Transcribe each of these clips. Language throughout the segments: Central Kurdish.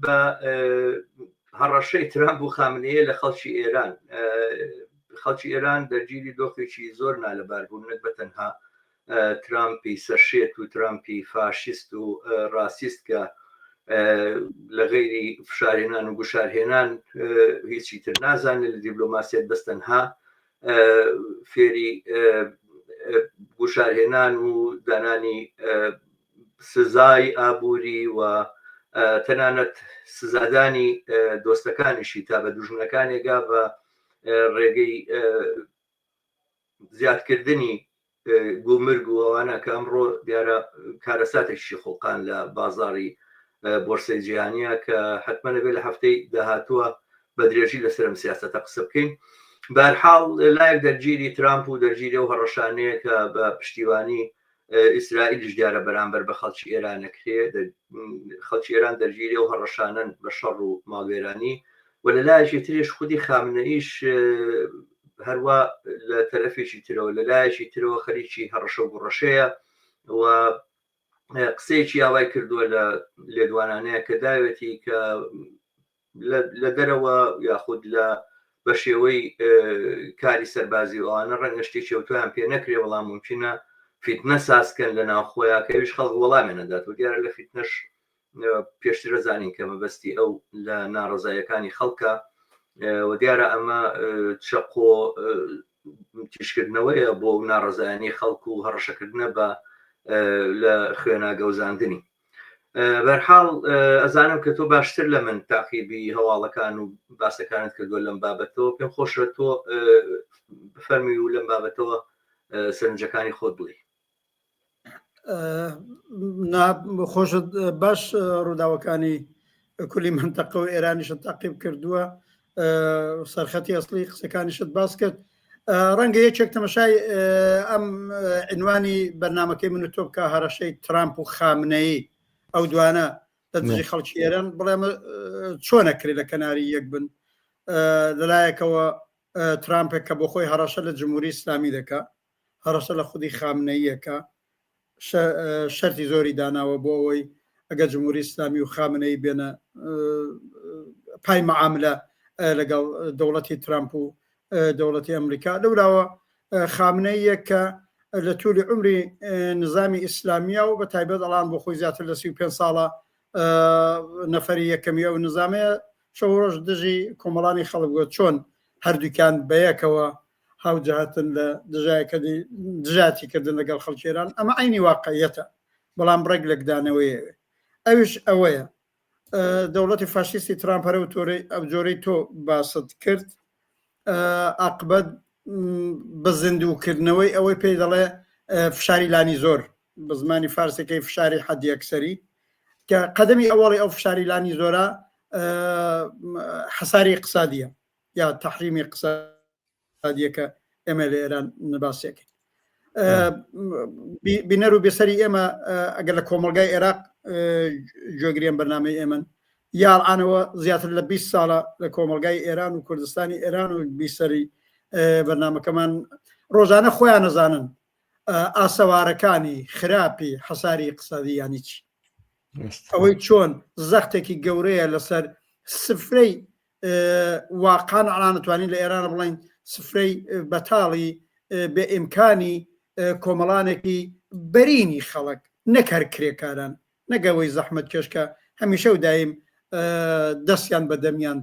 بە هەڕەشەی ترامپ و خامنەیە لە خەڵکی ئێران. خەڵکی ئێران دەرگیری دۆخێکی زۆر نالەبار بوون، نەک بە تەنها ترامپی سەرشێت و ترامپی فاشیست و ڕاستیست کە لە غەیری فشارهێنان و گوشارهێنان هیچی تر نازانێت لە دیبلۆماسیەت بەستەنها فێری گوشارهێنان و دانانی سزای ئابووری و تەنانەت سزادانی دۆستەکانیشی تا بە دوژمنەکانێگا بە ڕێگەی زیادکردنی گومرگ و ئەوانە کە ئەمڕۆ دیارە کارەساتێکی خۆڵقان لە بازاڕی بۆرسەی جیهانیە کە حتممە لەبێت لە هەفتەی داهاتووە بە درێژی لەسەرم سیاسەتە قسە بکەین. بەرحاڵ لایەک دەرگیری ترامپ و دەرگیری و هەڕەشانەیە کە بە پشتیوانی ئیسرائیلش دیارە بەرامبەر بە خەڵکی ئێرانەکرێ، خەڵکی ئێران دەرگیری و هەڕەشانن بە شەڕ و ماڵوێرانی و لە لایەکی ترێش خودی خامنەئیش هەروە لە تەرەفێکی ترەوە لە لایەکی ترەوە خەریکی هەڕەشە و گوڕەشەیە و قسەیەکی ئاوای کردووە لە لێدوانانەیە کە داوێتی کە لە دەرەوە یاخود لە بە شێوەی کاری سەربازی ئەوانە ڕەنگە شتێکی ئەوتۆیان پێ نەکرێ، بەڵام ممکنە فیتنە سازکەن لە ناوخۆیان کەویش خەڵک وەڵامی نەدات و دیارە لە فیتنەش پێشترە زانین کە مەبەستی ئەو لە ناڕزایەکانی خەڵکە و دیارە ئەمە چەقۆ تیشکردنەوەیە بۆ ناڕزایانی خەڵک و هەڕەشەکردنە بە لە خوێناگەوزاندنی. بەرحاڵ ئەزانم کە تۆ باشتر لە من تاقیبی هەواڵەکان و باسەکانت کردووە لەم بابەتەوە، پێم خۆشە تۆ بفەرمی و لەم بابەتەوە سەرنجەکانی خۆت بڵێ. خۆشت باش ڕووداوەکانی کولی منتەقە و ئێرانیشت تاقیب کردووە، سەرخەتی ئەسڵی قسەکانیشت باس کرد. ڕەنگە یەکێک تەمەشای ئەم عنوانی بەرنامەکەی من تۆ بکە هەڕەشەی ترامپ و خامنەیی ئەو دوانە لە دژی خەڵکی ئێران بڵێمە چۆنەکرێت لە کەناری یەک بن. لەلایەکەوە ترامپێک کە بۆ خۆی هەڕەشە لە جمهوری ئیسلامی دەکا، هەڕەشە لە خودی خامنەییەکە، شەرتی زۆری داناوە بۆ ئەوەی ئەگە جمهوری ئیسلامی و خامنەی بێنە پای مەعاملە لەگەڵ دەوڵەتی ترامپ و دەوڵەتی ئەمریکا. لەوراوە خامنەیە کە لە توولی عمری نظامی ئیسلامیە و بە تایبەت ئەڵان بۆ خۆی زیاتر لە 35 ساڵە نەفەری یەکەمی ئەو نظامەیە شەوڕۆژ دژی کۆمەڵانی خەڵک بووە، چۆن هەردووکیان بەیەکەوە هاوجهاتن لە دژاتی کردن لەگەڵ خەڵکی ئێران. ئەمە عینی واقعیەتە، بەڵام ڕێک لەکدانەوەی ئەوش ئەوەیە دەوڵەتی فاشیستی ترامپ هەرە و تۆرەی ئەو جۆرەی تۆ باست کرد عاقبەت بە زیندووکردنەوەی ئەوەی پێی دەڵێ فشاری لانی زۆر، بە زمانی فارسەکەی فشاری حەدیەکسەری، کە قەدەمی ئەوڵی ئەو فشاری لانی زۆرە حەساری اقتصادیە یا تەحریمی اقتصادیەکە ئێمە لە ئێران نباسێکی بینەر و بێسەری ئێمە ئەگەر لە کۆمەلگای عێراق گوێگریان بەرنامەی ئێمن یاڵانەوە زیاتر لە 20 ساڵە لە کۆمەلگای ئێران و کوردستانی ئێران و بیسەری بەرنامەکەمان ڕۆژانە خۆیان نەزانن ئاسەوارەکانی خراپی حەساری اقتصادی یانی چی، ئەوەی چۆن زەختێکی گەورەیە لەسەر سفرەی واقعان ئەڵانەتوانین لە ئێران بڵین سفرەی بەتاڵی بە ئیمکانی کۆمەڵانێکی بەرینی خەڵک نەکار کرێکاران نەگەوەی زەحمەت کێشکە هەمیشە و دایم دەستیان بە دەمیان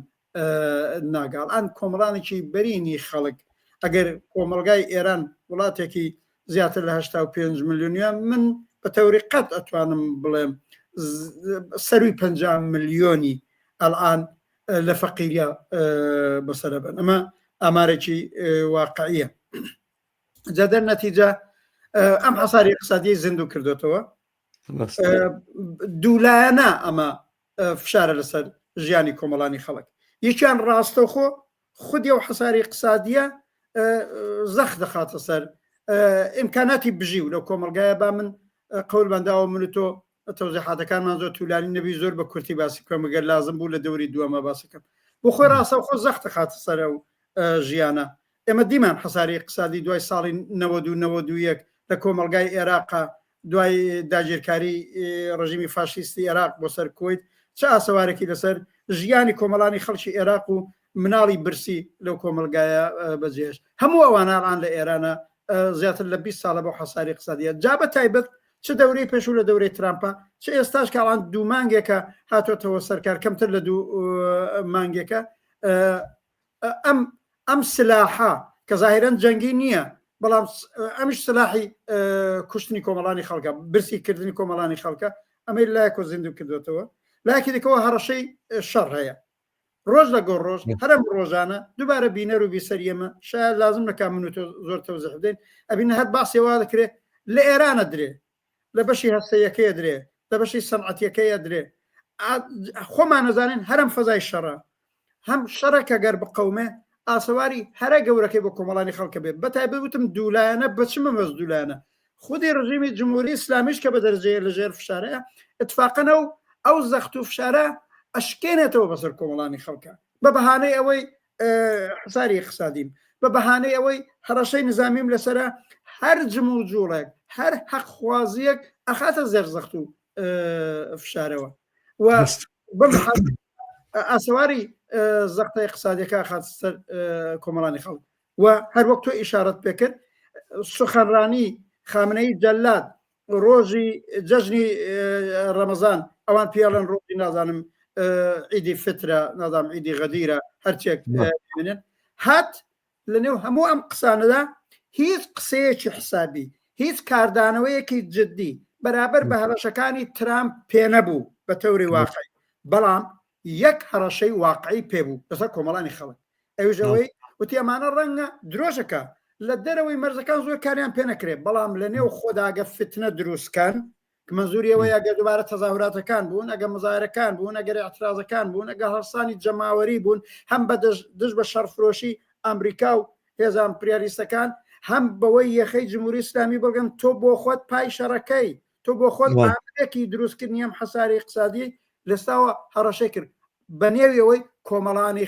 ناگاڵ. ئەن کۆمەڵانێکی بەرینی خەڵک ئەگەر کۆمەلگای ئێران وڵاتێکی زیاتر لە 85 ملیۆنیان من بە تەوری قەت ئەتوانم بڵێم سەروی 50 ملیۆنی ئەلان لە فەقیریە بەسەرە بن. ئەمە ئامارێکی واقعیە. جادەر نەتیجە ئەم حەساری اقتصادی زیندوو کردوێتەوە، دوولایەنە ئەمە فشارە لەسەر ژیانی کۆمەڵانی خەڵک. یەکیان ڕاستەوخۆ خودی و حەساری اقتصادیە زەخ دەخاتە سەر ئیمکاناتی بژی و لەو کۆمەلگایە با من قەول بەنداوە من تۆ تەوزیحاتەکانمان زۆر توولانی نەبی زۆر بە کورتی باسی بکەم ئەگەر لازم بوو لە دەوری دووەمە باسەکەم بۆ خۆی ڕاستەوخۆ زەخ دەخاتە سەر ئەو ژیانە. ئێمە دیمان حەساری اقتصادی دوای ساڵی 92 لە کۆمەلگای عێراق دوای داگیرکاری ڕژیمی فاشیستی عێراق بۆ سەر کۆیت چه ئاسەوارێکی لەسەر ژیانی کۆمەڵانی خەڵکی عێراق و مناڵی برسی لەو کۆمەلگایە بەجێش هەموو ئەوانان لە ئێرانە زیاتر لە 20 ساڵە بۆ حەساری اقتصادیە جا بە تایبەت چه دەورەی پێشوو لە دەورەی ترامپە چه ئێستاش کاڵان 2 مانگێکە هاتۆتەوە سەرکار کەمتر لە 2 مانگێکە ئەم سلاحە کە ظاهرەن جەنگی نییە بەڵام ئەمیش سلاحی کوشتنی کۆمەڵانی خەڵکە برسی کردنی کۆمەڵانی خەڵکە ئەمەی لایەکۆ زیندوو کردوێتەوە لایەکی دیکەوە هەڕەشەی شەڕ هەیە ڕۆژ لەگەڵ ڕۆژ هەرم ڕۆژانە دووبارە بینەر و بیسەریەمە شاید لازم نەکا من و تۆ زۆر تەوزیح بدەین ئەبینە هەر باسێوا دەکرێت لە ئێرانە درێ لە بەشی هەستەیەکەیە درێ لە بەشی سەنعەتیەکەیە درێ خۆمان نەزانین هەرم فەزای شەڕە هەم شەڕێکە گەر بقەومێ ئاسەواری هەرە گەورەکەی بۆ کۆمەڵانی خەڵکە بێت بەتایبەت وتم دوولایەنە بەچمە مەز دوولایەنە خودی ڕژیمی جمهوری ئیسلامیش کە بە دەرەجەیە لەژێر فشارەیە اتفاقەنە و ئەو زەخت و فشارە ئەشکێنێتەوە بەسەر کۆمەڵانی خەڵکە بە بەهانەی ئەوەی حساری اقتصادیم بە بەهانەی ئەوەی هەڕەشەی نظامیم لەسرە هەر جم و جوڵێک هەر حەقخوازیەک ئەخاتە زەرزەخت و فشارەوە و بەم ئاسەواری زەختە اقتصادیەکە خاتسەر کۆمەڵانی خەڵک و هەر وەک تۆ ئیشارەت پێکرد سخەنڕانی خامنەی جەلاد ڕۆژی جەژنی ڕەمەزان ئەوان پیاڵەن ڕۆژی نازانم عیدی فترە نازانم عیدی غەدیرە هەرچێک بێنن هات لەنێو هەموو ئەم قسانەدا هیچ قسەیەکی حسابی هیچ کاردانەوەیەکی جددی بەرابەر بە هەڕەشەکانی ترامپ پێ نەبوو بە تەوری واقعی بەڵام یەک هەڕەشەی واقعی پێبوو لەسەر کۆمەڵانی خەڵک ئەوژەوەی وتی ئەمانە ڕەنگە درۆژەکە لە دەرەوەی مەرزەکان زۆر کاریان پێ نەکرێت بەڵام لە نێو خۆداگە فتنە دروستکان منزوریەوەی ئەگەر دووبارە تەزاوراتەکان بوون ئەگە مزایرەکان بوون ئەگەر اعتراضەکان بوون ئەگە هەرسانی جەماوەری بوون هەم بە دژ بە شەڕفرۆشی ئەمریکا و هێزان ئیمپریالیستەکان هەم بەوەی یەخەی جمهوری ئیسلامی بڵگەن تۆ بۆ خۆت پای شەڕەکەی تۆ بۆ خۆت ئامادەیەکی دروستکردنی ئەم حەساری اقتصادی لەستاوە هەڕەشەی کرد بە نێویەوەی کۆمەڵانی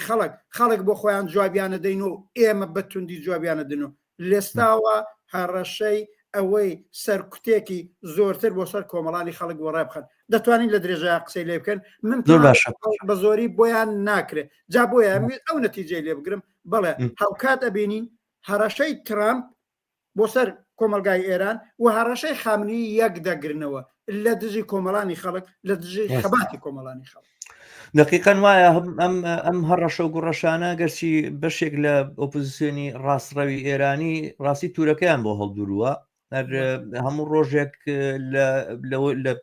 خەڵک بۆ خۆیان جوابیانە دەین و ئێمە بەتوندی جوابیانە دن و لێستاوە هەڕەشەی ئەوەی سەرکوتێکی زۆرتر بۆ سەر کۆمەڵانی خەڵک بۆ ڕابخەن دەتوانین لە درێژە قسەی لێ بکەن من بە زۆری بۆیان ناکرێت جا بۆیە ئەو نەتیجەی لێ بگرم بەڵێ هەوکات ئەبینین هەڕەشەی ترامپ بۆ سەر کۆمەلگای ئێران و هەڕەشەی خامنی یەک دەگرنەوە لە دژی کۆمەڵانی خەڵک لە دژی خەباتی کۆمەڵانی خەڵک دقیقاً وایە ئەم هەڕەشە و گوڕەشانە گەرچی بەشێک لە ئۆپۆزیسیۆنی ڕاستڕەوی ئێرانی ڕاستی تورەکەیان بۆ هەڵدورووە هەموو ڕۆژێک لە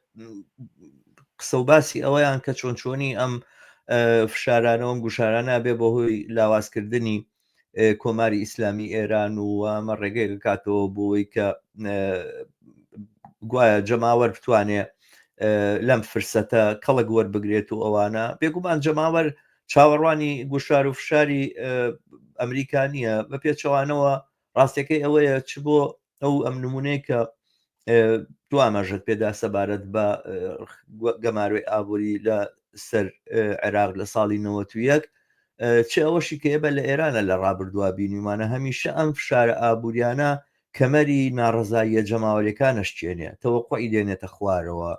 قسە و باسی ئەوەیان کە چۆنچۆنی ئەم فشارانەوەم گوشارانە بێ بە هۆی لاوازکردنی کۆماری ئیسلامی ئێران و ئەمە ڕێگەی بکاتەوە بۆەوەی کە گوایە جەماوەەر بتوانێت لەم فرسەتە کەڵک وەربگرێت و ئەوانە بێگومان جەماوەەر چاوەڕوانی گوشار و فشاری ئەمریکانیە بە پێچەوانەوە ڕاستەکەی ئەوەیە چ بۆ ئەو ئەم نمونەیە کە دوامەژت پێدا سەبارەت بە گەماروی ئابووری لە سەر عێراق لە ساڵی 91 چ ئەوەشی کە ئێبە لە ئێرانە لە ڕابردووا بینیمانە هەمیشە ئەم فشارە ئابوووریانە کەمەری ناڕزاییە جەماوەریەکانە شتێنێ تەوەقعی دێنێتە خوارەوە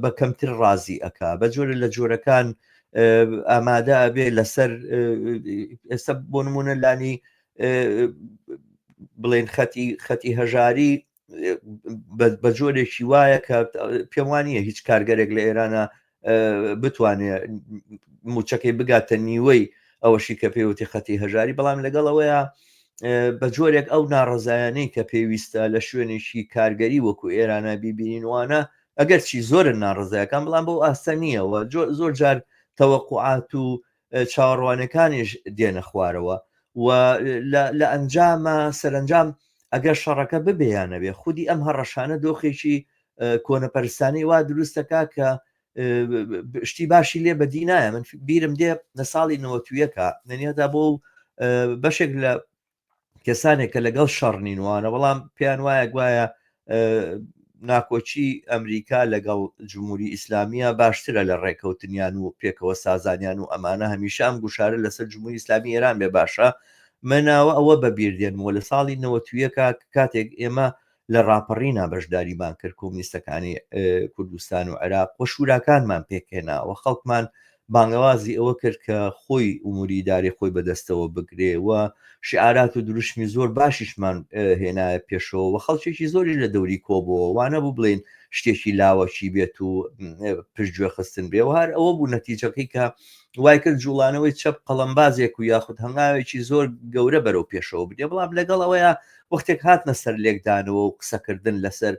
بە کەمتر ڕازی ئەکا بە جۆرە لە جۆرەکان ئامادە ئەبێ لەسەر ئێستا بۆ نمونە لانی بڵێن خەتی هەژاری بە جۆرێکی وایە کە پێم وانییە هیچ کارگەرێک لە ئێرانە بتوانێت موچەکەی بگاتە نیوەی ئەوەشی کە پێوتی خەتی هەژاری بەڵام لەگەڵەوەیە بە جۆرێک ئەو ناڕزایانەی کە پێویستە لە شوێنێکی کارگەری وەکو ئێرانە بیبینینوانە ئەگەر چی زۆرن ناڕزایەکان بەڵام بەو ئاسە نییەوە زۆر جار تەوەقعات و چاوەڕوانەکانیش دێنە خوارەوە و لە ئەنجامە سەرنجام ئەگەر شەڕەکە ببیانە بێ خودی ئەم هەڕەشانە دۆخێکی کۆنەپەرستانی وا دروستەکە کە شتی باشی لێ بەدی نایە من بیرم دێ لە ساڵی 91 نەنیەدا بۆ بەشێک لە کەسانێک کە لەگەڵ شەڕنینوانە بەڵام پێیان وایە گوایە ناکۆچی ئەمریکا لەگەڵ جمهوری ئیسلامیە باشترە لە ڕێکەوتنیان و پێکەوە سازانیان و ئەمانە هەمیشە ئەم گوشارە لەسەر جمهوری ئیسلامی ئێران بێ باشە مناوە ئەوە بەبیردێنەوە لە ساڵی 91 کاتێک ئێمە لە ڕاپەڕینا بەشداریمان کرد کۆمونیستەکانی کوردستان و عێراق و شوراکانمان پێکهێناوە خەڵکمان بانگەوازی ئەوە کرد کە خۆی ئوموری داری خۆی بەدەستەوە بگرێ و شعارات و دروشمی زۆر باشیشمان هێنایە پێشەوە و خەڵکێکی زۆری لە دەوری کۆبەوە وانە بوو بڵێن شتێکی لاوەکی بێت و پشتگوێ خستن بێ و هەر ئەوە بوو نەتیجەکەی کە وای کرد جوڵانەوەی چەپ قەڵەمبازێک و یاخود هەنگاوێکی زۆر گەورە بەرەو پێشەوە بدێ بەڵام لەگەڵ ئەوەیە وەختێک هاتنە سەر لێکدانەوە و قسەکردن لەسەر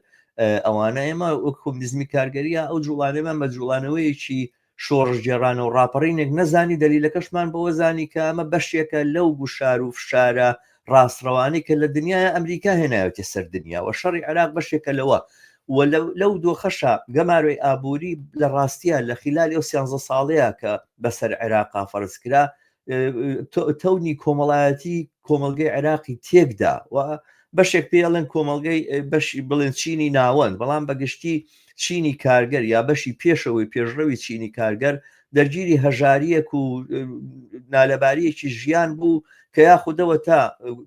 ئەوانە ئێمە کۆمونیزمی کارگەریە ئەو جوڵانەمان بە جوڵانەوەیەکی شۆڕژگێڕانە و ڕاپەڕینێک نەزانی دەلیلەکەشمان بەوە زانی کە ئەمە بەشێکە لەو گوشار و فشارە ڕاستڕەوانی کە لە دنیای ئەمریکا هێنایەتە سەر دنیا و شەڕی عێراق بەشێکە لەوە و لەو دۆخەشە گەماروی ئابووری لە ڕاستیە لە خلال ئەو 13 ساڵەیە کە بەسەر عێراقا فەرزکرا تەونی کۆمەڵایەتی کۆمەلگەی عێراقی تێکدا و بەشێک پێڵێن کۆمەلگەی بەشی بڵێن چینی ناوەند بەڵام بەگشتی چینی کارگەر یا بەشی پێشەوەی پێشڕەوی چینی کارگەر دەرگیری هەژاریەک و نالەباریەکی ژیان بوو کە یاخودەوە تا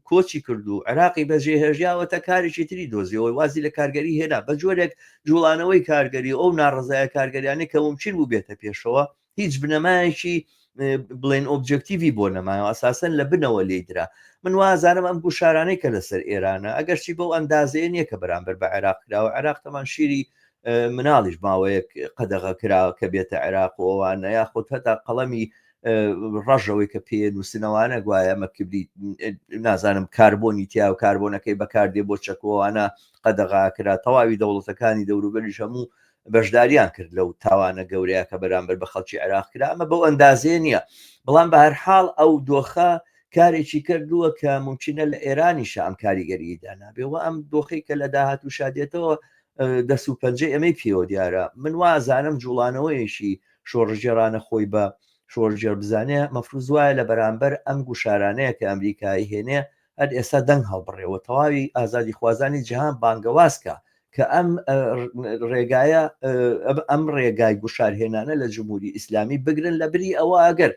کۆچی کرد و عێراقی بەجێهێژیاوە تا کارێکی تری دۆزیەوەی وازی لە کارگەری هێنا بە جۆرێک جوڵانەوەی کارگەری ئەو ناڕزایە کارگەریانی کە ممکن بوو بێتە پێشەوە هیچ بنەمایەکی بڵێن ئۆبجکتیوی بۆ نەمایەوە ئەساسەن لە بنەوە لێدرا من وازانم ئەم گوشارانەی کە لەسەر ئێرانە ئەگەرچی بەو ئەندازەیە نییە کە بەرامبەر بە عێراق کراوە عێراق تەمان شیری مناڵیش ماوەیەک قەدەغە کراوە کە بێتە عێراق و ئەوانە یاخود هەتا قەڵەمی ڕەژەوەی کە پێ نووسنەوەوانە گوایە ئەمە کبری نازانم کاربۆنی تیا و کاربۆنەکەی بەکاردێ بۆ چەکەوەوانە قەدەغا کرا تەواوی دەوڵەتەکانی دەوروبەریش هەموو بەشداریان کرد لەو تاوانە گەورەیە کە بەرامبەر بە خەڵکی عێراق کرا ئەمە بەو ئەندازێ نییە بەڵام بە هەر حاڵ ئەو دۆخە کارێکی کردووە کە ممکنە لە ئێرانیش ئەم کاریگەریدا نابێەوە ئەم دۆخی کە لە داهات و شادێتەوە دەست و پەنجەی ئەمەی پێوە دیارە من وازانم جوڵانەوەیشی شۆڕژێرانە خۆی بە شۆڕژێر بزانێ مەفروض وایە لە بەرامبەر ئەم گوشارانەیە کە ئەمریکایی هێنێ هەر ئێستا دەنگ هەڵبڕێەوە تەواوی ئازادی خوازانی جیهان بانگەوازکە کە ئەم ڕێگایە ئەم ڕێگای گوشارهێنانە لە جمهوری ئیسلامی بگرن لە بری ئەوە ئەگەر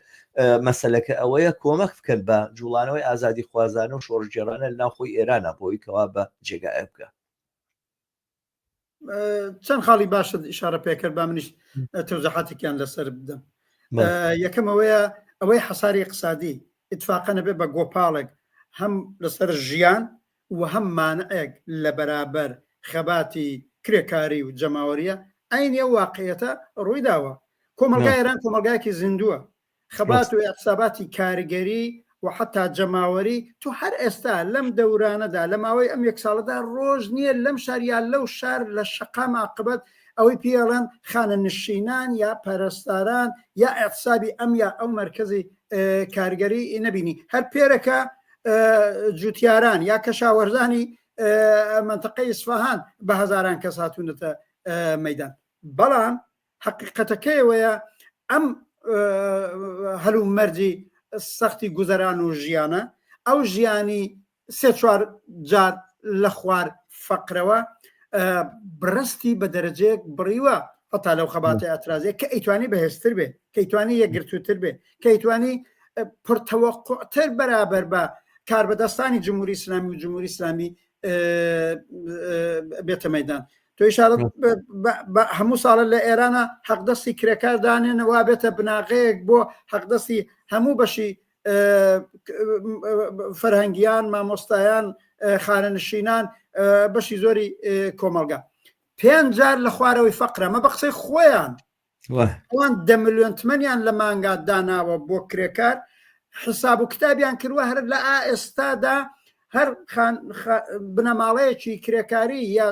مەسەلەکە ئەوەیە کۆمەک بکەن بە جوڵانەوەی ئازادی خوازانە و شۆڕژێرانە لە ناوخۆی ئێرانە بۆی کەوا بە جێگایە بکە چەند خاڵی باشە ئیشارە پێکرد با منیش تەوزەحاتێکیان لەسەر بدەم یەکەم ئەوەی حەساری اقتصادی اتفاقا نەبێ بە گۆپاڵێک هەم لەسەر ژیان و هەم مانعێک لە بەرابەر خەباتی کرێکاری و جەماوەریە ئەینێ واقعیەتە ڕووی داوە کۆمەلگای ئێران کۆمەلگایەکی زیندووە خەبات و ئەقساباتی کاریگەری و حتا جەماوەری تو هەر ئێستا لەم دەورانەدا لە ماوەی ئەم یەک ساڵەدا ڕۆژ نییە لەم شاریان لەو شار لە شەقام عاقبەت ئەوەی پێڵەن خانە نشینان یا پەرستاران یا ئەقسابی ئەم یا ئەو مرکزی کارگەری نەبینی هەر پێرەکە جوتیاران یا کەشاوەرزانی منطقەی ئیسفاهان بە هەزاران کەس هاتوونەتە مەیدان بەڵام حقیقەتەکەیەوەیە ئەم هەلو مەرجی سەختی گوزەران و ژیانە ئەو ژیانی سێ چوار جار لە خوار فەقرەوە برستی بە دەرەجەیەک بڕیوە هەتا لەو خەباتە ئەترازیە کە ئەیتوانی بەهێزتر بێ کە ئەیتوانی یەکگرتووتر بێ کە ئەیتوانی پرتەوەقعتر بەرابەر بە کاربەدەستانی جمهوری ئیسلامی و جمهوری ئیسلامی بێتە مەیدان تۆ ئیشارەت هەموو ساڵە لە ئێرانە حەقدەستی کرێکار دانێنەوە بێتە بناغەیەک بۆ حەقدەستی هەموو بەشی فەرهەنگیان مامۆستایان خانەنشینان بەشی زۆری کۆمەلگا 5 جار لە خوارەوەی فەقرە مە بە قسەی خۆیان ئەوان 10 ملیۆن تمەنیان لە مانگا داناوە بۆ کرێکار حساب و کتابیان کردووە هەر لە ئێستادا هەر بنەماڵەیەکی کرێکاری یا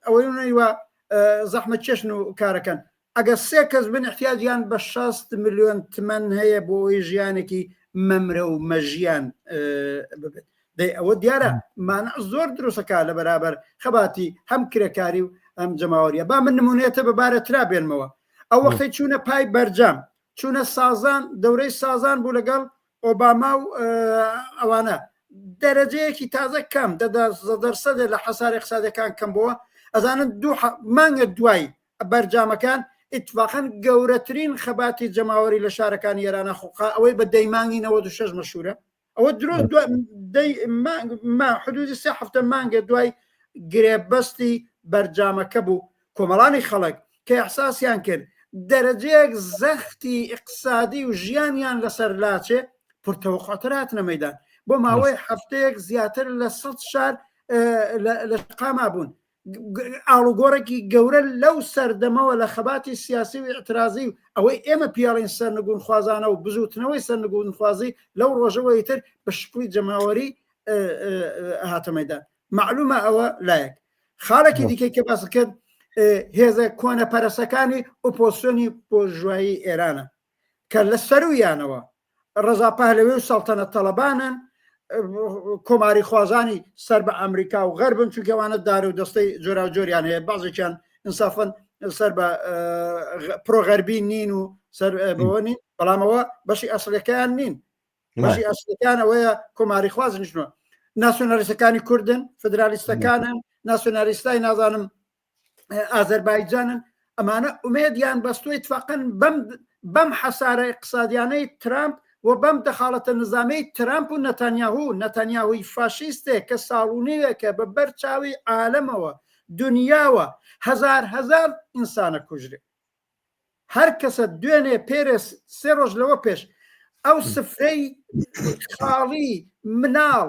ئەوەیوە زەحمەت چێشن و کارەکەن ئەگەر 3 کەس بن احتیاجیان بە 60 ملیۆن تمەن هەیە بۆ ئەوی ژیانێکی مەمرە و مەژیان ببێت ئەوە دیارە مانع زۆر دروستەکە لە بەرابەر خەباتی هەم کرێکاری و ئەم جەماوەریە با من نمونێتە بەبارە ترا بێنمەوە ئەو وەختی چوونە پای بەرجام چوونە سازان دەورەی سازان بوو لەگەڵ ئۆباما و ئەوانە دەرەجەیەکی تازە کەم دەرسەدە لە حەساری اقتصادیەکان کەم بووە ئەزانن 2 مانگە دوای بەرجامەکان اتفاقا گەورەترین خەباتی جەماوەری لە شارەکانی ئێرانە خوقا ئەوەی بە دەیمانگی 96 مەشهورە ئەوە دروست ما حدودی 3 هەفتە مانگە دوای گرێبەستی بەرجامەکە بوو کۆمەڵانی خەڵک کە ئەحساسیان کرد دەرەجەیەک زەختی اقتصادی و ژیانیان لەسەر لاچێ پرتەوقعاترات نەمەدان بۆ ماوەی هەفتەیەک زیاتر لە 100 شار لە قاما بوون ئاڵوگۆڕێکی گەورە لەو سەردەمەوە لە خەباتی سیاسی و اعترازی و ئەوەی ئێمە پیاڵین سەرنگون خوازانە و بزوتنەوەی سەرنگون خوازی لەو ڕۆژەوەی تر بە شکلی جەماوەری هاتەمەدان معلومە ئەوە لایەک خاڵێکی دیکەی کە باس کرد هێزە کۆنە پەرسەکانی ئۆپۆسیۆنی بۆژوایی ئێرانە کە لە سەرویانەوە ڕەزا پەهلەوی و سەڵتەنە تەڵەبانن کۆماری خوازانی سەر بە ئەمریکا و غەربن چونکەوانە دار و دەستەی جۆرا و جۆریان هەیە بازێکیان ئینسافن سەر بە پرۆغەربی نین و سەر بەوە نین بەڵامەوە بەشی ئەسڵەکەیان نین بەشی ئەسڵەکان ئەوەیە کۆماری خواز نیشتنەوە ناسیۆنالیستەکانی کوردن فدرالیستەکانن ناسیۆنالیستای نازانم ئازەربایجانن ئەمانە ئومێدیان بەستوی اتفاقن بەم حەسارە اقتصادیانەی ترامپ و بەم دەخاڵەتە نظامی ترامپ و نەتانیاهوی فاشیستێک کە ساڵونەیەکە بە بەرچاوی عالەمەوە دنیاوە هەزار ئینسانە کوژرێ هەر کەسە دوێنێ پێرە 3 ڕۆژ لەوە پێش ئەو سفرەی خاڵی مناڵ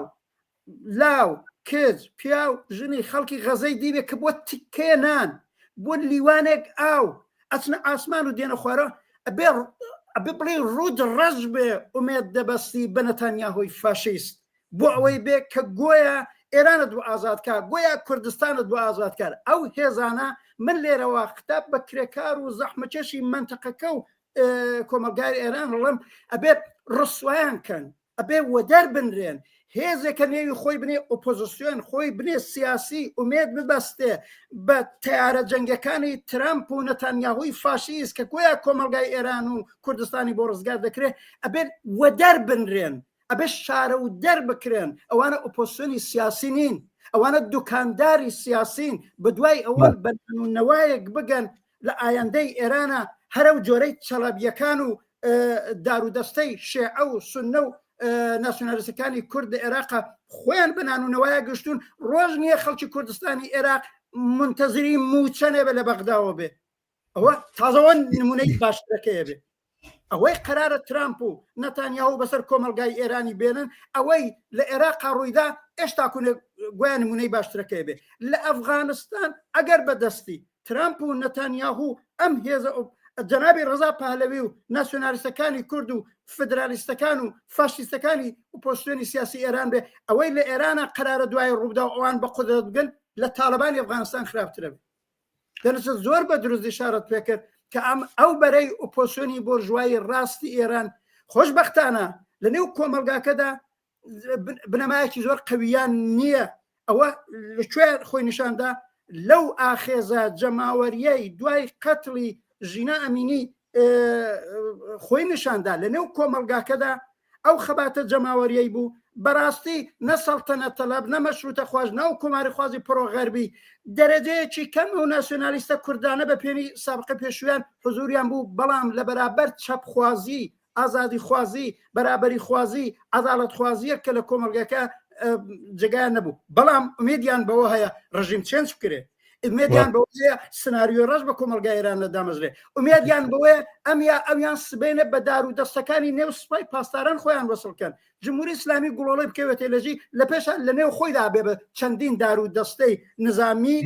لاو کچ پیا و ژنی خەڵکی غەزەی دیبێ کە بۆ تکێنان بۆ لیوانێک ئاو ئەچنە ئاسمان و دێنە خوارە ئەبێ بڵێ ڕوود ڕەش بێ ئومێد دەبەستی بە نەتانیاهۆی فاشیست بۆ ئەوەی بێ کە گۆیە ئێرانە دوو ئازادکار گۆیە کوردستانە دوو ئازادکار ئەو هێزانە من لێرەوە خطاب بە کرێکار و زەحمەکێشی منتەقەکە و کۆمەلگای ئێران بڵێم ئەبێ ڕسوایان کەن ئەبێ وەدەر بنرێن هێزێکە نێوی خۆی بنێ ئۆپۆزیسیۆن خۆی بنێ سیاسی ئومێد ببەستێ بە تیارە جەنگەکانی ترامپ و نەتانیاهوی فاشیست کە گویا کۆمەلگای ئێران و کوردستانی بۆ ڕزگار دەکرێت ئەبێ وەدەر بنرێن ئەبێ شارە و دەربکرێن ئەوانە ئۆپۆزیسیۆنی سیاسی نین ئەوانە دوکانداری سیاسین بە دوای ئەوە بەنەوایەک بگەن لە ئایندەی ئێرانە هەرە و جۆرەی چەڵەبیەکان و دارودەستەی شێعە و سوننە و ناسیۆنالیستەکانی کورد عێراقا خۆیان بنانونەوەیە گەشتون ڕۆژ نییە خەڵکی کوردستانی عێراق منتەزری موچەنێ بە لە بەغداوە بێ ئەوە تازەوە نمونەی باشترەکەیە بێ ئەوەی قرارە ترامپ و نەتانیاهو بەسەر کۆمەلگای ئێرانی بێنن ئەوەی لە عێراقا ڕوویدا ئێشتا گویان نمونەی باشترەکەی بێ لە ئەفغانستان ئەگەر بەدەستی ترامپ و نەتانیاهو ئەم هێزە جەنابی ڕەزا پەهلەوی و ناسیۆنالیستەکانی کورد و فدرالیستەکان و فاشیستەکانی ئۆپۆزیسیۆنی سیاسی ئێران بێ ئەوەی لە ئێرانە قرارە دوای ڕوودا و ئەوان بە قودرەت بگەن لە تاالبانی ئەفغانستان خراپترە بێ دەنچە زۆر بە دروست ئیشارەت پێ کرد کە ئەو بەرەی ئۆپۆزیسیۆنی بۆرژوایی ڕاستی ئێران خۆشبەختانە لە نێو کۆمەلگاکەدا بنەمایەکی زۆر قەویان نییە ئەوە لەکوێ خۆی نیشاندا لەو ئاخێزە جەماوەریەی دوای قەتڵی ژینا ئەمینی خۆی نیشاندا لە نێو کۆمەلگاکەدا ئەو خەباتە جەماوەریەی بوو بەڕاستی نەسەڵتەنە تەلەب نەمەشروتە خواژنا و کۆماری خوازی پرۆغەربی دەرەجەیەکی کەم و ناسیۆنالیستە کوردانە بە پێنی سابقە پێشویان حزوریان بوو بەڵام لە بەرابەر چەپخوازی ئازادی خوازی بەرابەری خوازی عەداڵەت خوازیە کە لە کۆمەلگاکە جگایان نەبوو بەڵام ئومێدیان بەوە هەیە ڕژیم چێنج بکرێ ئومێدیان بەوەیە سناریۆ ڕەش بە کۆمەلگای ئێران لە دامەژرێ ئومێدیان بەوەیە ئەمیان سبێنە بە دار و دەستەکانی نێو سوپای پاسداران خۆیان وەسڵکەن جمهوری ئیسلامی گوڵۆڵی بکەوێتە لەژی لە پێشان لە نێو خۆیدا بێ بە چەندین دار و دەستەی نظامی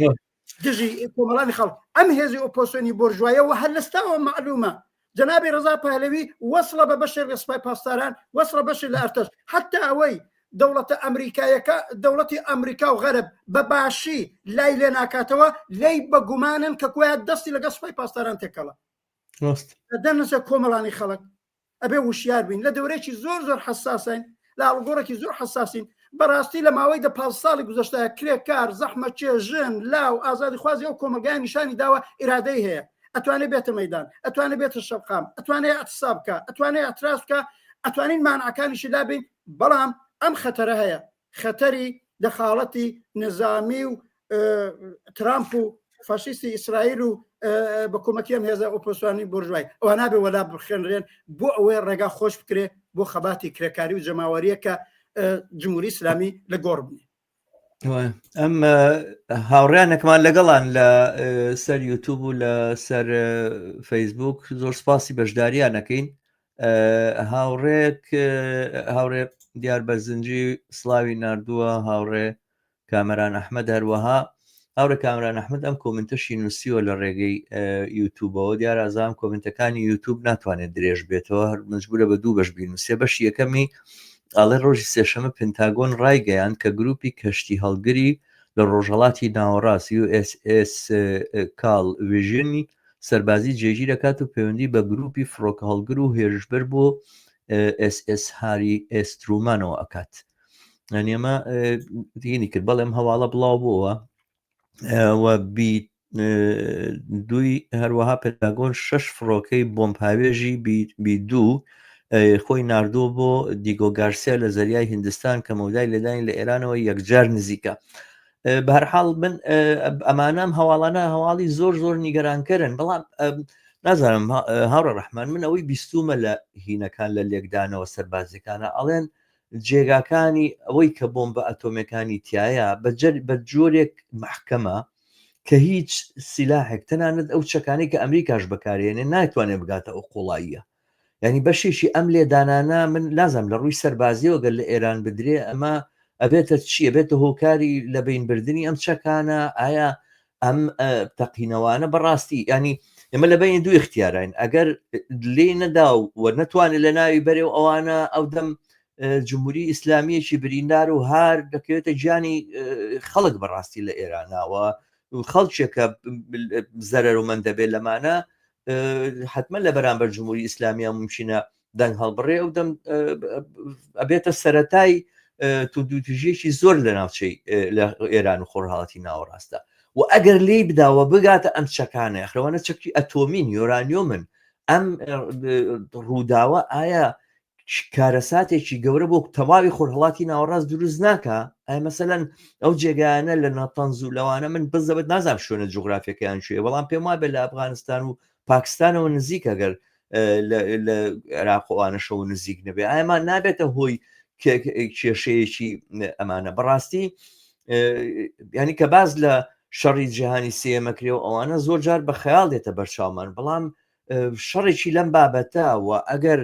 دژی کۆمەڵانی خەڵک ئەم هێزی ئۆپۆزیسیۆنی بۆرژواییەوە هەر لەستاوە معلومە جەنابی ڕەزا پەهلەوی وەسڵە بە بەشێک لە سوپای پاسداران وەسڵە بەشی لە ئەرتەش حتا ئەوەی دەوڵەتە ئەمریکایەکە دەوڵەتی ئەمریکا و غەرب بە باشی لای لێ ناکاتەوە لی بە گومانن کە کویە دەستی لەگە سوپای پاسداران تێکەڵە دەنەسە کۆمەڵانی خەڵک ئەبێ وشیار بین لە دەورێکی زۆر حساسین لە ئاڵگۆڕێکی زۆر حساسین بەڕاستی لە ماوەی دە 5 ساڵی گوزەشتە کرێکار زەحمەتکێ ژن لاو ئازادی خوازی ئەو کۆمەلگای نیشانی داوە ئیرادەی هەیە ئەتوانێت بێتە مەیدان ئەتوانێت بێتە شەبقام ئەتوانێت ئەتساب بکە ئەتوانێت ئەتراس بکە ئەتوانین مانعەکانیشی لابین بەڵام ئەم خەتەرە هەیە خەتەری دەخاڵەتی نظامی و ترامپ و فاشیستی ئیسرائیل و بە کۆمەکی ئەم هێزە ئۆپۆزیسیۆنی بۆرژوایی ئەوە نابێ وەلا بخێنرێن بۆ ئەوەی ڕێگا خۆش بکرێ بۆ خەباتی کرێکاری و جەماوەریە کە جمهوری اسلامی لە گۆڕ بنێ. ئەم هاوڕیانێکمان لەگەڵان لە سەر یوتوب و لە سەر فەیسبوک زۆر سپاسی بەشداریانەکەین. هاوڕێ دیار بەرزنجی سڵاوی نردووە، هاوڕێ کامەران ئەحمەد هەروەها هاوڕێ کامران ئەحمەد ئەم کۆمنتەشی نووسیوە لە ڕێگەی یوتوبەوە، دیار ئازام کۆمنتەکانی یوتوب ناتوانێت درێژ بێتەوە، هەر مجبورە بە دوو بەش بینوسێ. بەشی یەکەمی ئاڵێ ڕۆژی سێشەمە پنتاگۆن ڕایگەیاند کە گروپی کەشتی هەڵگری لە ڕۆژهەڵاتی ناوەڕاست USS کاڵ ویژنی سەربازی جێژی دەکات و پەیوەندی بە گروپی فڕۆکە هەڵگر و هێرشبەر بۆ SS هاری ئێسترومانەوە ئەکات. ئەمە دینی کرد بەڵێم هەواڵە بڵاو بووە دوی هەروەها پێتاگۆن 6 فڕۆکەی بۆمپاوێژی B2 خۆی نردووە بۆ دیگۆ گارسیا لە زەریای هیندستان کە مەودای لەدانی لە ئێرانەوە یەکجار نزیکە. بەهەرحاڵ من ئەمانەم هەواڵانە هەواڵی زۆر زۆر نیگەرانکەرن، بەڵام نازانم هاوڕە ڕەحمان من ئەوەی بیستومە لە هینەکان لە لێکدانەوە سەربازەکانە ئەڵێن جێگاکانی ئەوەی کە بۆمبە ئەتۆمەکانی تایە بە جۆرێک محکەمە کە هیچ سیلاحێک تەنانەت ئەو چەکانی کە ئەمریکاش بەکارێنێ ناتوانێت بگاتە ئەو قوڵاییە. ینی بەشێکی ئەم لێدانانە من لازم لە ڕووی سەربازیەوە گەل لە ئێران بدرێ ئەمە ئەبێتە چیە بێتە هۆکاری لە بینبردننی ئەم چەکانە. ئایا ئەم تەقینەوانە بەڕاستی ینی ئێمە لە بین دوو اختیارین، ئەگەر لێ نەدا و نەتوانێت لە ناوی بەرێ و ئەوانە ئەو دەم جمهوری ئیسلامیەکی بریندار و هار دەکەوێتە گیانی خەڵک بەڕاستی لە ئێراناوە خەڵکێکە زەرەر و من دەبێت لەمانە حتمما لە بەرامبەر جمهوری ئیسلامیە ممکنە دەنگ هەڵبڕێ و دەم ئەبێتە سەرەتای تووژێکی زۆر لە ناوچەی لە ئێران و خۆرهاڵەتی ناوەڕاستە. و ئەگەر لێی بداوە بگاتە ئەم چەکانە یخرەوانە چەکی ئەتۆمین یۆرانیۆمن ئەم ڕووداوە ئایا کارەساتێکی گەورە بۆ تەواوی خۆرهەڵاتی ناوەڕاست دروست ناکە؟ ئای مەسەلەن ئەو جێگایانە لە ناتەنز و لەوانە من بزەبێت نازام شوێنە جوغرافیەکەیان شوێ، بەڵام پێم وابێت لە ئەفغانستان و پاکستانەوە نزیک ئەگەر لە عێراقوانەشەوە نزیک نەبێ ئایمان نابێتە هۆی کێشەیەکی ئەمانە. بەڕاستی ینی کە باز لە شەڕی جیهانی سێمەکرێەوە ئەوانە زۆر جار بە خەیاڵ دێتە بەرچاومان، بەڵام شەڕێکی لەم بابەتەوە ئەگەر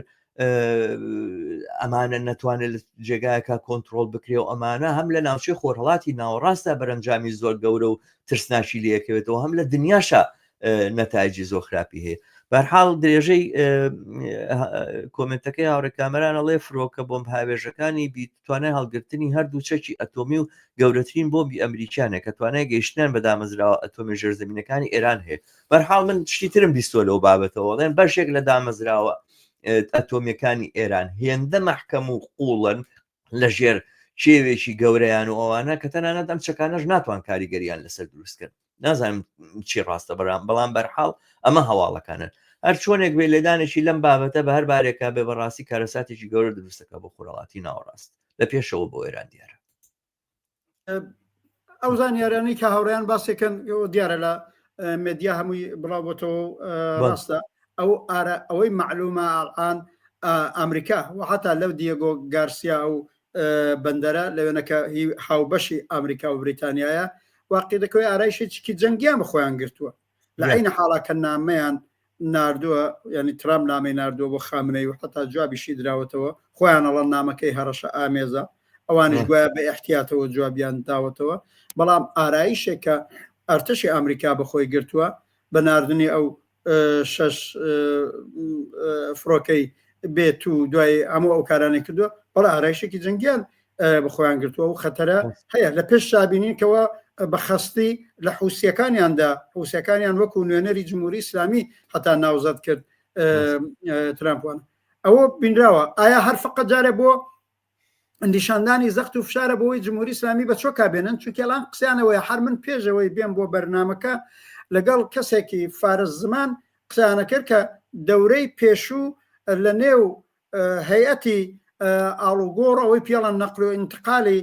ئەمانە نەتوانێت لە جێگایەکە کۆنتترۆل بکرێ و ئەمانە هەم لە ناوچەی خۆرهەڵاتی ناوەڕاستە بەرەنجامی زۆر گەورە و ترسناشی لەکەوێتەوە هەم لە دنیاشە نەتایجی زۆر خراپی هەیە. بەرحاڵ درێژەی کۆمنتەکەی هاوڕێ کامەران ئەڵێ فرۆکە بۆمب هاوێژەکانی توانای هەڵگرتنی هەردوو چەکی ئەتۆمی و گەورەترین بۆمبی ئەمریکانێک کە توانای گەیشتیان بە دامەزراوە ئەتۆمی ژێرزەمینەکانی ئێران هەیە. بەرحاڵ من شتیترم بیستۆ لەو بابەتەوەڵێن بەشێک لە دامەزراوە ئەتۆمیەکانی ئێران هێندە محکەم و قوڵن لە ژێر شێوێکی گەورەیان و ئەوانە کە تەنانەت ئەم چەکانەش ناتوان کاریگەریان لەسەر دروستکرد. نازانم چی ڕاستە بەڵام بەرحاڵ ئەمە هەواڵەکانن. هەر چۆنێک بێ لێدانێکی لەم بابەتە بە هەر بارێکە بێ بەڕاستی کارەساتێکی گەورە دروستەکە بۆ خۆرهەڵاتی ناوەڕاست لە پێشەوە بۆ ئێران دیارە. ئەو زانیارانی کە هاوڕێیان باسێکن دیارە لە مدیا هەمووی بڵاوبەتەوە ڕاستە ئەوەی معلومە ئەڵان ئەمریکا و حتا لەو دیێگۆ گارسیا و بەندەرە لەوێنەکە هی هاوبەشی ئەمریکا و بریتانیایە واقع دەکەوێت ئارایشێکی جەنگیان بە خۆیان گرتووە لە عینە حاڵاکە نامەیان نردووە ینی ترام نامی نردووە بۆ خامنەی و حتا جوابیشی دراوەتەوە خۆیان ئەڵەن نامەکەی هەڕەشە ئامێزە ئەوانش گویا بە احتیاتەوە جوابیان داوەتەوە، بەڵام ئارایشێکە ئەرتەشی ئەمریکا بەخۆی گرتووە بە نردنی ئەو 6 فڕۆکەی بێت و دوای هەموو ئەو کارانی کردووە بەڵ ئارایشێکی جەنگیان بەخۆیان گرتووە و خەتەرە هەیە لە پێش شابینینکەوە بە خستی لە حوسیەکانیاندا حوسیەکانیان وەکو نوێنەری جمهوری ئیسلامی هەتا ناوزەت کرد ترامپوان. ئەوە بینراوە ئایا هەر فقط جارێ بۆ نیشاندانی زەخت و فشارە بۆەوەی جمهوری ئیسلامی بە چۆ کابێنن چونکێڵان قسەیانەوەی هەر من پێشەوەی بێن بۆ بەرنامەکە لەگەڵ کەسێکی فارس زمان قسەیانە کرد کە دەورەی پێشوو لە نێو هەیەتی ئاڵوگۆڕ ئەوەی پێڵەن نەقل و ئینتقالی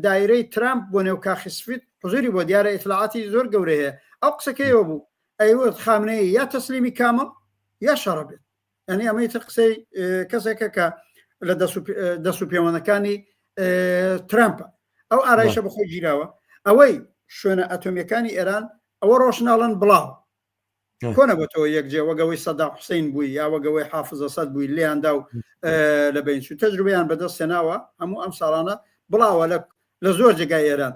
دایرەی ترامپ بۆ نێو کاخسفیت حزوری بۆ دیارە ئیطلاعاتی زۆر گەورە هەیە. ئەو قسەکەیەوە بوو ئەیوت خامنەی یا تەسلیمی کامل یا شەڕە بێت. ئەنی ئەمەی تر قسەی کەسێکە کە لە دەست و پەیوەندەکانی ترامپە ئەو ئارایشە بەخۆی گیراوە ئەوەی شوێنە ئەتۆمیەکانی ئێران ئەوە ڕۆشناڵەن بڵاو کۆنە بۆتەوە یەکجێ وەگەوەی سەدا حوسین بووی یا وەگەوەی حافظە سەد بووی لیاندا و لە بینچوو تەجروبیان بەدەستێناوە هەموو ئەم ساڵانە بڵاوە لە زۆر جێگای ئێران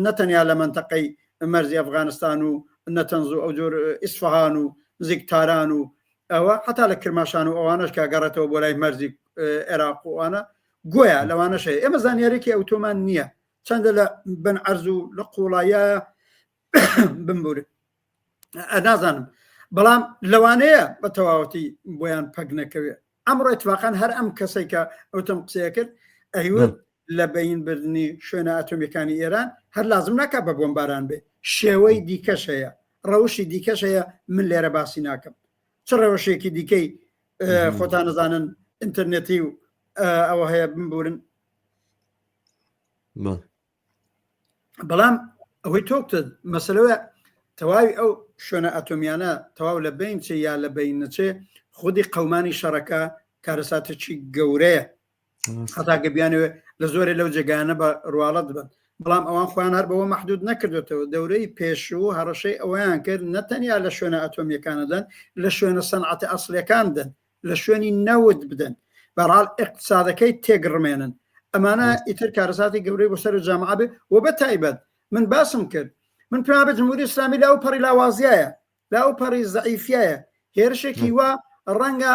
نەتەنیا لە منتەقەی مەرزی ئەفغانستان و نەتەنز و ئەو جۆر ئیسفەهان و نزیک تاران و ئەوە حتا لە کرماشان و ئەوانش کە گەڕێتەوە بۆ لای مەرزی عێراق وانە گویا لەوانەشە ئێمە زانیارێکی ئەوتۆمان نییە چەندە لە بن عەرز و لە قوڵایە بمبورێت نازانم بەڵام لەوانەیە بە تەواوەتی بۆیان پەک نەکەوێت ئەمڕۆ اتفاقان هەر ئەم کەسێک کە ئەوتم قسەیە کرد ئەیوت لە بەینبردنی شوێنە ئەتۆمیەکانی ئێران هەر لازم ناکات بە بۆمباران بێ شێوەی دیکەش هەیە ڕەوشی دیکەش هەیە من لێرە باسی ناکەم چ ڕەوشێکی دیکەی خۆتان نەزانن ئینتەرنێتی و ئەوە هەیە بمبورن بەڵام ئەوەی تۆکتت مەسلەوە تەواوی ئەو شوێنە ئەتۆمیانە تەواو لە بین چێ یا لە بین نەچێ خودی قەومانی شەڕەکە کارەساتێکی گەورەیە هەتا گەبیانەوێ لە زۆرێ لەو جێگانە بە ڕواڵەت بن بەڵام ئەوان خۆیان هەر بەوە مەحدود نەکردوێتەوە دەورەی پێشوو هەڕەشەی ئەوەیان کرد نەتەنیا لە شوێنە ئەتۆمیەکانەدەن لە شوێنە سەنعەتە ئەسڵیەکان دەن لە شوێنی نەود بدەن بەڕال اقتصادەکەی تێگڕمێنن ئەمانە ئیتر کارەساتی گەورەی بۆ سەر جامعە بێ و بە تایبەت من باسم کرد من پێم بە جمهوری ئیسلامی لە ئەو پەڕی لاوازیایە لە ئەو پەڕی زەعیفیایە هێرشێکی وا ڕەنگە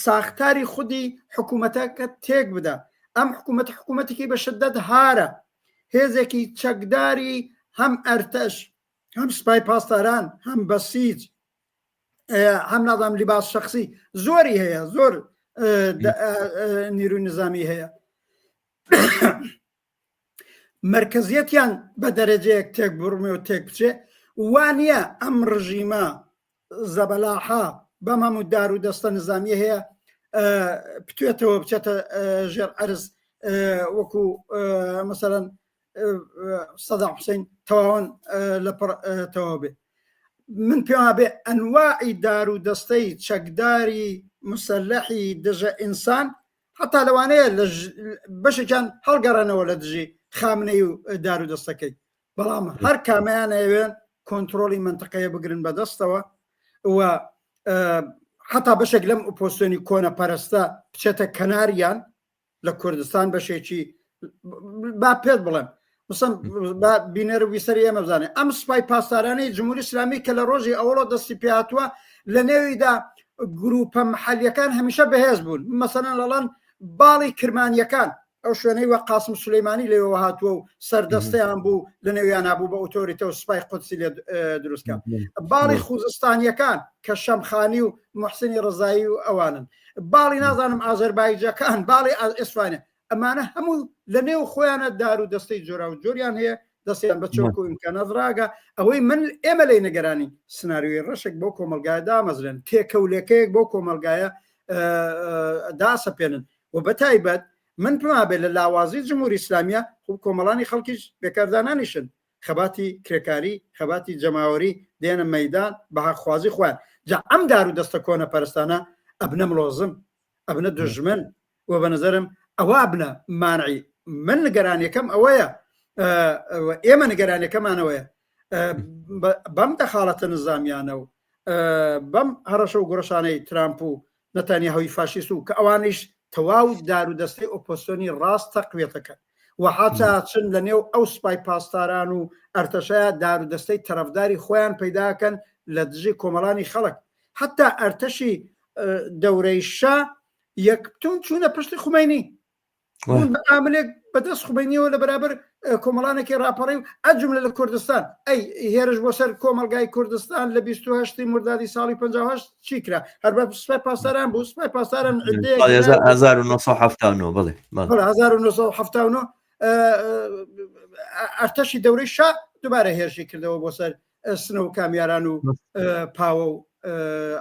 ساختاری خودی حکوومەتەکە تێک بدە ئەم حکوومەتێکی بە شدەت هارە هێزێکی چەکداری هەم ئەرتەش هەم سپای پاسداران هەم بەسیج هەم نازام لیباس شەخصی زۆری هەیە زۆر نیروی نظامی هەیە مرکزیەتیان بە دەرەجەیەک تێک بڕمێ و تێک بچێ وانە ئەم ڕژیمە زەبەلاحا بەم هەموو دار و دەستە نظامی هەیە بتوێتەوە بچێتە ژێر عەرز وەکو مەسەلەن سەدا حوسین تەواوەن لەپڕتەوە بێ من پێم بێ ئەنواعی دار و دەستەی چەکداری مسلحی دژە ئینسان حتا لەوانەیە لە بەشێکیان هەڵگەڕێنەوە لە دژی خامنەی و دار و دەستەکەی بەڵام هەر کامیان ئەوێن کۆنتترۆلی منتەقەیە بگرن بەدەستەوە و حتا بەشێک لەم ئۆپۆسیۆنی کۆنە پەرستە بچێتە کەناریان لە کوردستان بەشێکی با پێت بڵێم بینەر و ویسەری ئێمە بزانێ ئەم سوپای پاسدارانەی جمهوری ئیسلامی کە لە ڕۆژی ئەوڵۆ دەستی پێهاتووە لە نێویدا گروپە محەلیەکان هەمیشە بەهێز بوون مەسەلەن لەڵەن باڵی کرمانیەکان ئەو شوێنەی وە قاسم سولەیمانی لێەوە هاتووە و سەردەستەیان بوو لە نێویان هەبوو بە ئۆتۆریتە و سوپای قودسی لێ دروستکە باڵی خوزستانیەکان کە شەمخانی و محسینی ڕزایی و ئەوانن باڵی نازانم ئازەربایجەکان باڵی ئیسفانیا ئەمانە هەموو لە نێو خۆیانە دار و دەستەی جۆرا و جۆریان هەیە دەستیان بە چۆک و ئیمکانات ڕاگە ئەوەی من ئێمە لەی نەگەرانی سناریۆی ڕەشێک بۆ کۆمەلگایە دامەزرێن تێکەولەکەیەک بۆ کۆمەلگایە داسەپێنن و بەتایبەت من پێم بێ لە لاوازی جمهوری ئیسلامیە خوب کۆمەڵانی خەڵکیش بێکاردانانیشن خەباتی کرێکاری خەباتی جەماوەری دێنە مەیدان بە حەقخوازی خۆیان جا ئەم دار و دەستە کۆنە پەرستانە ئەبنە مڵۆزم ئەبنە دژمن و بە نەزەرم ئەوە بنە مانعی من نیگەرانیەکەم ئەوەیە ئێمە نیگەرانیەکەمانەوەیە بەم دەخاڵەتە نظامیانە و بەم هەڕەشە و گۆڕشانەی ترامپ و نەتانیاهوی فاشیست و کە ئەوانیش تەواو دار و دەستەی ئۆپۆسیۆنی ڕاست تەقوێتەکە و حتا چن لە نێو ئەو سوپای پاسداران و ئەرتەشەیە دار و دەستەی تەرەفداری خۆیان پەیداکەن لە دژی کۆمەڵانی خەڵک حتا ئەرتەشی دەورەی شا یەکتون چوونە پشتی خومینی عاملێک بەدەست خومینیەوە لە بەرابەر کۆمەڵانێکی ڕاپەڕی و ئەجملە لە کوردستان ئەی هێرش بۆ سەر کۆمەلگای کوردستان لە 28 مردادی ساڵی 58 چی کرا هەر بە سوپای پاسداران بوو سوپای پاسداران 1979 بڵێ 1979 ئەرتەشی دەورەی شا دووبارە هێرشی کردەوە بۆ سەر سنە و کامیاران و پاوە و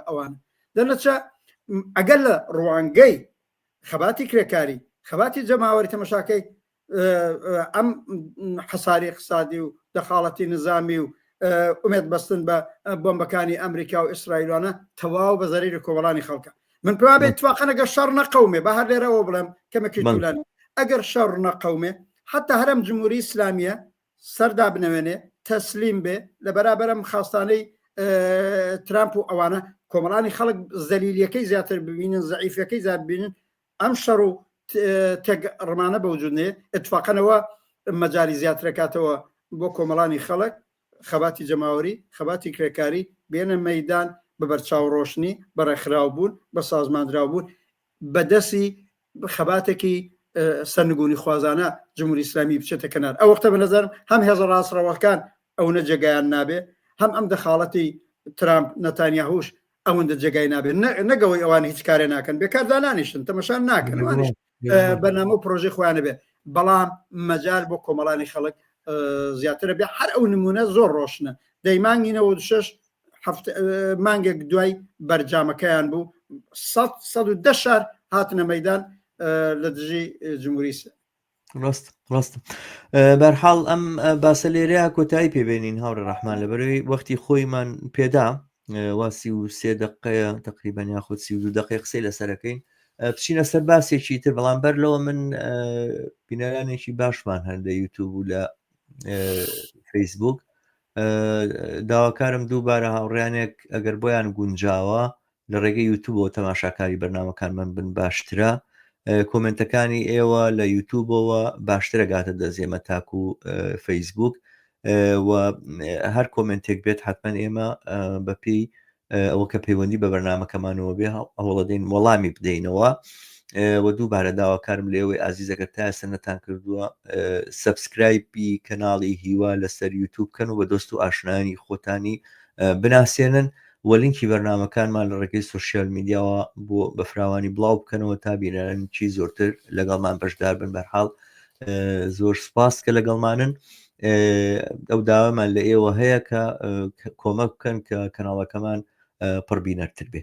ئەوان دەنەچە ئەگەر لە ڕوانگەی خەباتی کرێکاری خەباتی جەماوەری تەمەشاکەی ئەم حەساری اقتصادی و دەخاڵەتی نظامی و ئومێد بەستن بە بۆمبەکانی ئەمریکا و ئیسرائیلوانە تەواو بە زەریری کۆمەڵانی خەڵکە من پێم بێت اتفاقا ئەگەر شەڕ نەقەومێ بە هەر لێرەوە بڵێم کەمێکی جوولان ئەگەر شەڕ نەقەومێ حتا هەرم جمهوری ئیسلامیە سەردا بنەوێنێ تەسلیم بێ لە بەرابەرم خاستانەی ترامپ و ئەوانە کۆمەڵانی خەڵک زەلیلیەکەی زیاتر ببینن زەعیفەکەی زیاد ببینن ئەم شەڕ و ڕمانە بەوجودنێ اتفاقەنەوە مەجای زیاترەکاتەوە بۆ کۆمەڵانی خەڵک خەباتی جەماوەری خەباتی کرێکاری بێنە مەدان بە بەرچاوڕۆشنی بەڕێکخراو بوون بە سازماندراو بوون بەدەستی خەباتێکی سەرنگونی خوازانە جمهوری ئیسلامی بچێتە کەنار ئەو وەختە بەنەزەرم هەم هێزە ڕاستڕەوەکان ئەوەنە جێگایان نابێ هەم ئەم دەخاڵەتی ترامپ نەتانیاهوش ئەوەندە جێگای نابێت نەگەوەی ئەوان هیچ کارێ ناکەن بێکاردانانیشن تەمەشان ناکەن بەنامە و پرۆژی خۆیانە بێ بەڵام مەجال بۆ کۆمەڵانی خەڵک زیاترە بێ هەر ئەو نمونە زۆر ڕۆشنە دەیمانگینەوە 6 مانگێک دوای بەرجامەکەیان بوو 110 شار هاتنە مەدان لە دژی جمهوری ڕاست بەرحاڵ ئەم باسە لێرەیە کۆتایی پێبێنین هاوڕێ ڕەحمان لەبەرەوەی وەختی خۆیمان پێدا واسی و 3 دقەیە تقریبان یاخود 32 دقیق قسەی لەسەرەکەین بچینە سەر باسێکی تر بەڵام بەر لەوە من بینەرانێکی باشمان هەن لە یوتیوب و لە فەیسبوک داواکارم دووبارە هاوڕێیانێک ئەگەر بۆیان گونجاوە لە ڕێگەی یوتیوبەوە تەماشاکاری بەرنامەکانمان بن باشترە کۆمنتەکانی ئێوە لە یوتیوبەوە باشترە گاتە دەزێمە تاکو و فەیسبوک و هەر کۆمنتێک بێت حتمما ئێمە بەپێی ئەوە کە پەیوەندی بە بەرنامەکەمانەوە بێ هەوڵەدەین وەڵامی بدەینەوە و دووبارە داواکارم لێوەی ئازیزەکە تا ئێستا نەتان کردووە سەبسکرایبی کەناڵی هیوا لەسەر یوتیوب بکەن و بە دۆست و ئاشنانی خۆتانی بناسیێنن وەلینکی بەرنامەکانمان لە ڕێگەی سوشیال میدیاوە بۆ بەفراوانی بڵاو بکەنەوە تا بینەرانکی زۆرتر لەگەڵمان بەشدار بن بەرحاڵ زۆر سپاس کە لەگەڵمانن ئەو داوامان لە ئێوە هەیە کە کۆمەک بکەن کە کەناڵەکەمان پڕبینەرتر بێ